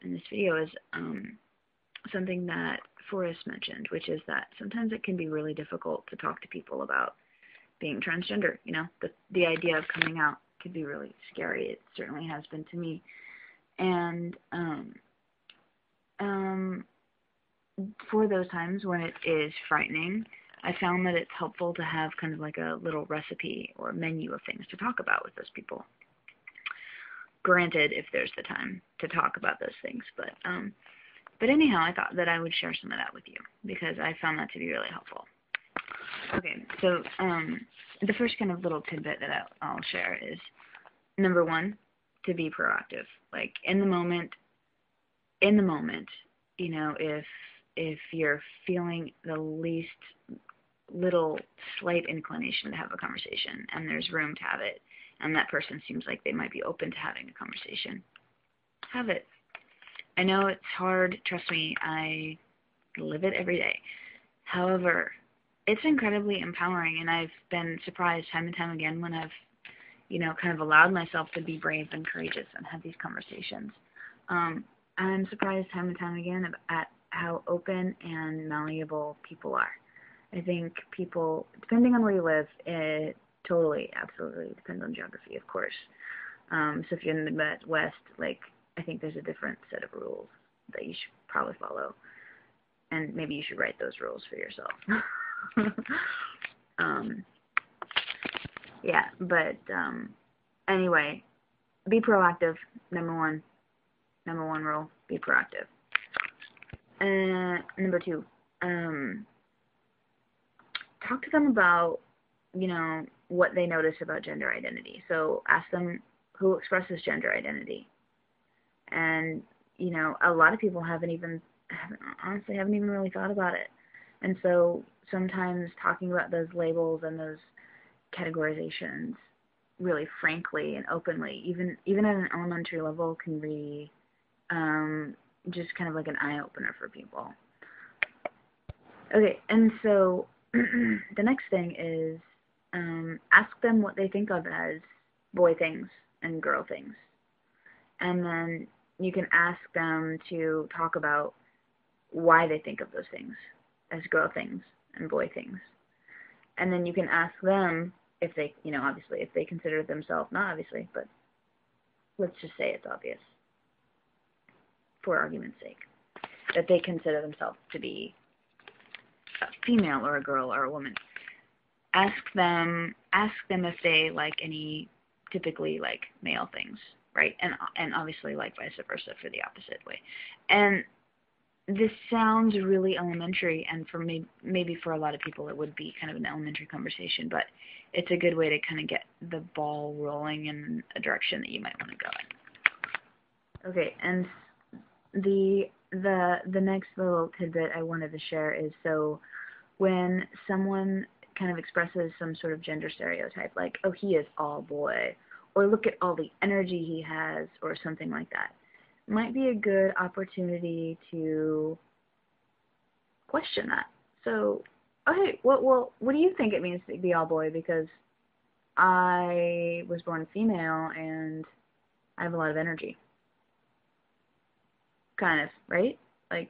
in this video is something that Forrest mentioned, which is that sometimes it can be really difficult to talk to people about being transgender. You know, the idea of coming out can be really scary. It certainly has been to me. And for those times when it is frightening, I found that it's helpful to have kind of like a little recipe or menu of things to talk about with those people. Granted, if there's the time to talk about those things, but anyhow, I thought that I would share some of that with you because I found that to be really helpful. Okay, so the first kind of little tidbit that I'll share is, number one, to be proactive. Like in the moment, you know, if you're feeling the least little slight inclination to have a conversation and there's room to have it, and that person seems like they might be open to having a conversation, have it. I know it's hard, trust me, I live it every day. However, it's incredibly empowering, and I've been surprised time and time again when I've, you know, kind of allowed myself to be brave and courageous and have these conversations. I'm surprised time and time again at how open and malleable people are. I think people, depending on where you live, it totally, absolutely depends on geography, of course. So if you're in the Midwest, like, I think there's a different set of rules that you should probably follow. And maybe you should write those rules for yourself. Yeah, but anyway, be proactive, number one rule, be proactive. Number two, talk to them about, you know, what they notice about gender identity. So ask them who expresses gender identity. And, you know, a lot of people haven't even really thought about it. And so sometimes talking about those labels and those categorizations really frankly and openly, even at an elementary level, can be just kind of like an eye-opener for people. Okay, and so the next thing is ask them what they think of as boy things and girl things. And then you can ask them to talk about why they think of those things as girl things and boy things. And then you can ask them if they, you know, obviously, if they consider themselves, not obviously, but let's just say it's obvious, for argument's sake, that they consider themselves to be a female or a girl or a woman. Ask them if they like any typically like male things, right? And obviously like vice versa for the opposite way. And this sounds really elementary, and for maybe for a lot of people it would be kind of an elementary conversation, but it's a good way to kind of get the ball rolling in a direction that you might want to go in. Okay, and the next little tidbit I wanted to share is, so when someone kind of expresses some sort of gender stereotype, like, oh, he is all boy, or look at all the energy he has, or something like that, might be a good opportunity to question that. So, okay, well, what do you think it means to be all boy? Because I was born female and I have a lot of energy. Kind of, right? Like,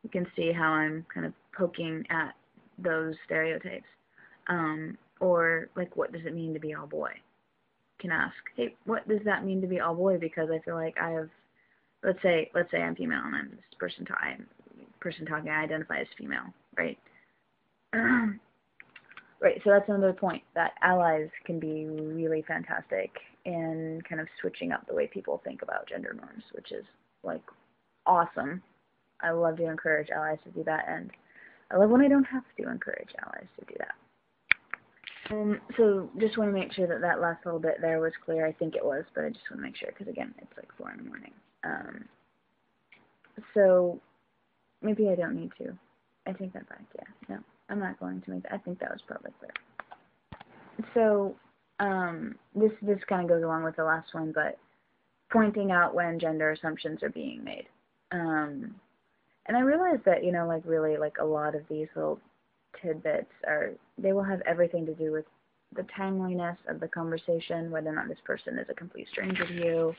you can see how I'm kind of poking at those stereotypes. Or, like, what does it mean to be all boy? Can ask, hey, what does that mean to be all boy? Because I feel like I have, let's say I'm female and I'm this person talking, I identify as female, right? Right, so that's another point, that allies can be really fantastic in kind of switching up the way people think about gender norms, which is, like, awesome. I love to encourage allies to do that, and I love when I don't have to encourage allies to do that. So just want to make sure that that last little bit there was clear. I think it was, but I just want to make sure, because again, it's like 4 in the morning. So maybe I don't need to. I take that back, yeah. No, I'm not going to make that. I think that was probably clear. So this kind of goes along with the last one, but pointing out when gender assumptions are being made. And I realize that, you know, like really like a lot of these little tidbits they will have everything to do with the timeliness of the conversation, whether or not this person is a complete stranger to you,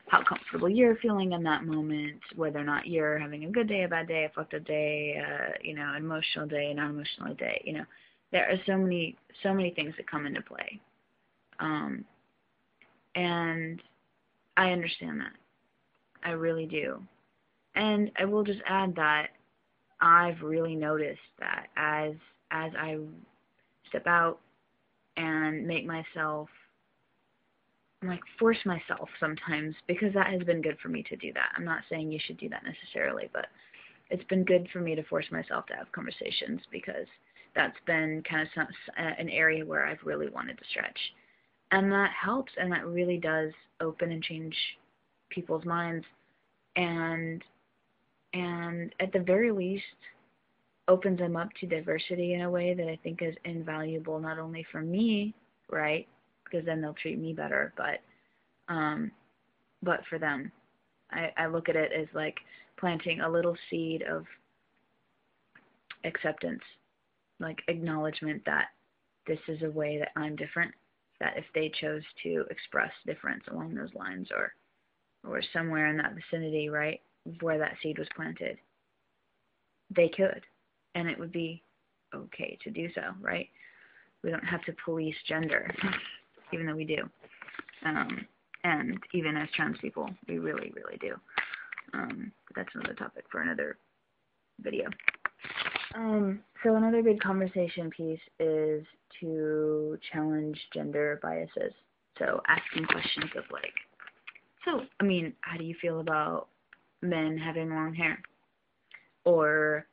how comfortable you're feeling in that moment, whether or not you're having a good day, a bad day, a fucked up day, an emotional day, a non-emotional day. There are so many things that come into play. And I understand that. I really do. And I will just add that I've really noticed that as I step out and make myself, force myself sometimes, because that has been good for me to do that. I'm not saying you should do that necessarily, but it's been good for me to force myself to have conversations, because that's been kind of an area where I've really wanted to stretch. And that helps, and that really does open and change people's minds, and at the very least opens them up to diversity in a way that I think is invaluable, not only for me, right, because then they'll treat me better, but for them. I look at it as like planting a little seed of acceptance, like acknowledgement that this is a way that I'm different, that if they chose to express difference along those lines, or somewhere in that vicinity, right, where that seed was planted, they could, and it would be okay to do so, right? We don't have to police gender, even though we do. And even as trans people, we really, really do. That's another topic for another video. So another big conversation piece is to challenge gender biases. So asking questions of like, how do you feel about men having long hair? Or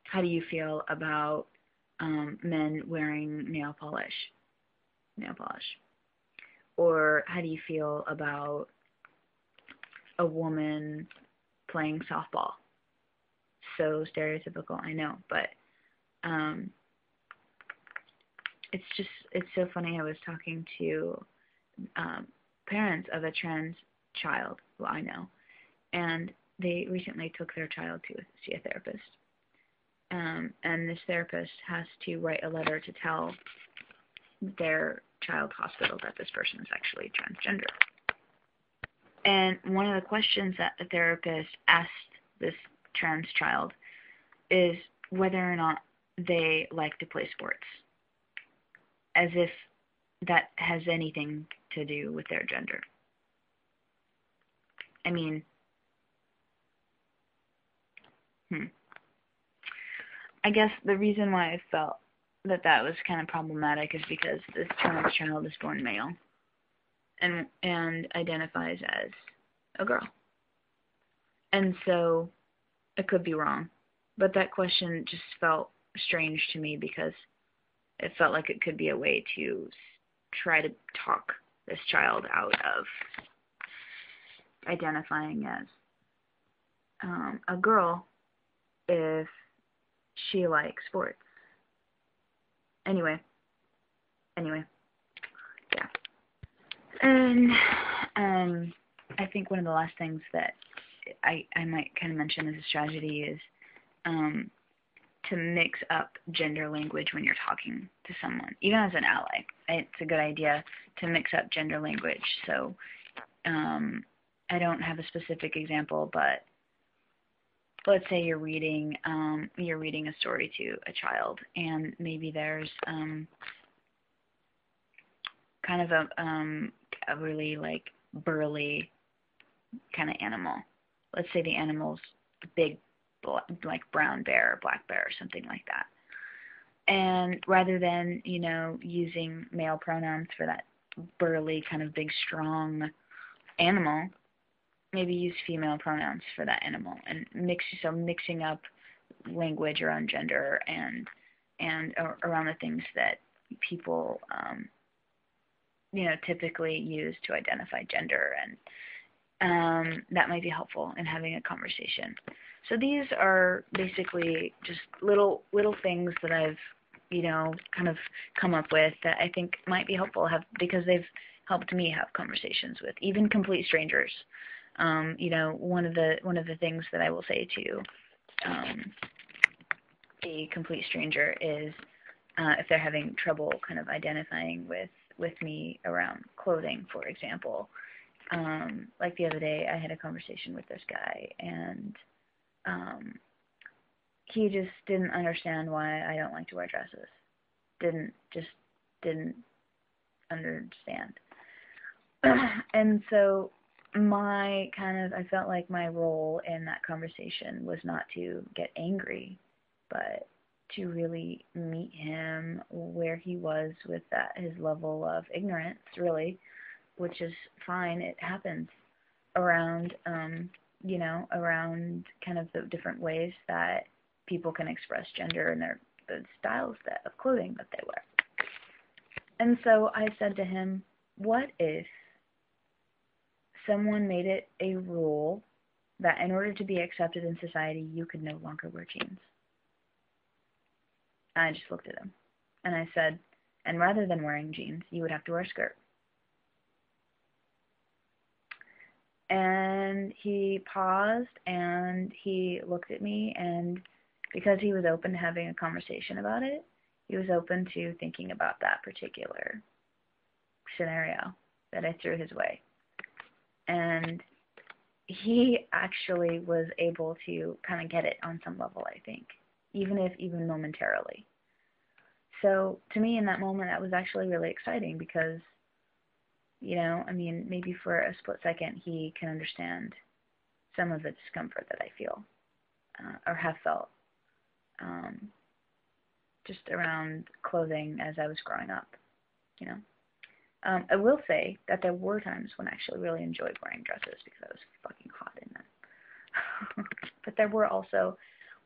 how do you feel about men wearing nail polish? Or how do you feel about a woman playing softball? So stereotypical, I know, but it's so funny. I was talking to parents of a trans child who I know, and they recently took their child to see a therapist. And this therapist has to write a letter to tell their child's hospital that this person is actually transgender. And one of the questions that the therapist asked this trans child is whether or not they like to play sports, as if that has anything to do with their gender. I mean, I guess the reason why I felt that was kind of problematic is because this trans child is born male and identifies as a girl. And so it could be wrong, but that question just felt strange to me, because it felt like it could be a way to try to talk this child out of identifying as a girl if she likes sports. Anyway, yeah. And I think one of the last things that I might kind of mention as a strategy is to mix up gender language when you're talking to someone, even as an ally. It's a good idea to mix up gender language. So I don't have a specific example, but let's say you're reading a story to a child, and maybe there's kind of a really like burly kind of animal. Let's say the animal's a big, like brown bear or black bear or something like that. And rather than, using male pronouns for that burly kind of big, strong animal, maybe use female pronouns for that animal, and mixing up language around gender and around the things that people typically use to identify gender, and that might be helpful in having a conversation. So these are basically just little things that I've kind of come up with that I think might be helpful because they've helped me have conversations with even complete strangers. One of the things that I will say to a complete stranger is if they're having trouble kind of identifying with me around clothing, for example, Like the other day, I had a conversation with this guy, and he just didn't understand why I don't like to wear dresses. Didn't understand. And so I felt like my role in that conversation was not to get angry, but to really meet him where he was with his level of ignorance, really, which is fine. It happens around, around kind of the different ways that people can express gender and the styles of clothing that they wear. And so I said to him, what if someone made it a rule that in order to be accepted in society, you could no longer wear jeans? And I just looked at him, and I said, and rather than wearing jeans, you would have to wear a skirt. And he paused, and he looked at me, and because he was open to having a conversation about it, he was open to thinking about that particular scenario that I threw his way. And he actually was able to kind of get it on some level, I think, even momentarily. So to me in that moment, that was actually really exciting because, maybe for a split second he can understand some of the discomfort that I feel or have felt just around clothing as I was growing up, I will say that there were times when I actually really enjoyed wearing dresses because I was fucking hot in them. But there were also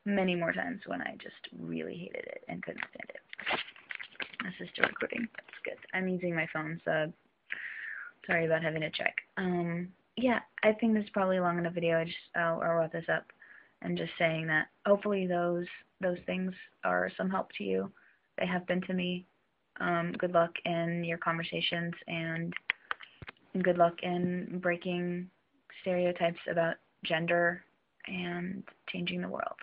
many more times when I just really hated it and couldn't stand it. This is still recording. That's good. I'm using my phone, so sorry about having to check. Yeah, I think this is probably a long enough video. I'll wrap this up and just saying that hopefully those things are some help to you. They have been to me. Good luck in your conversations, and good luck in breaking stereotypes about gender and changing the world.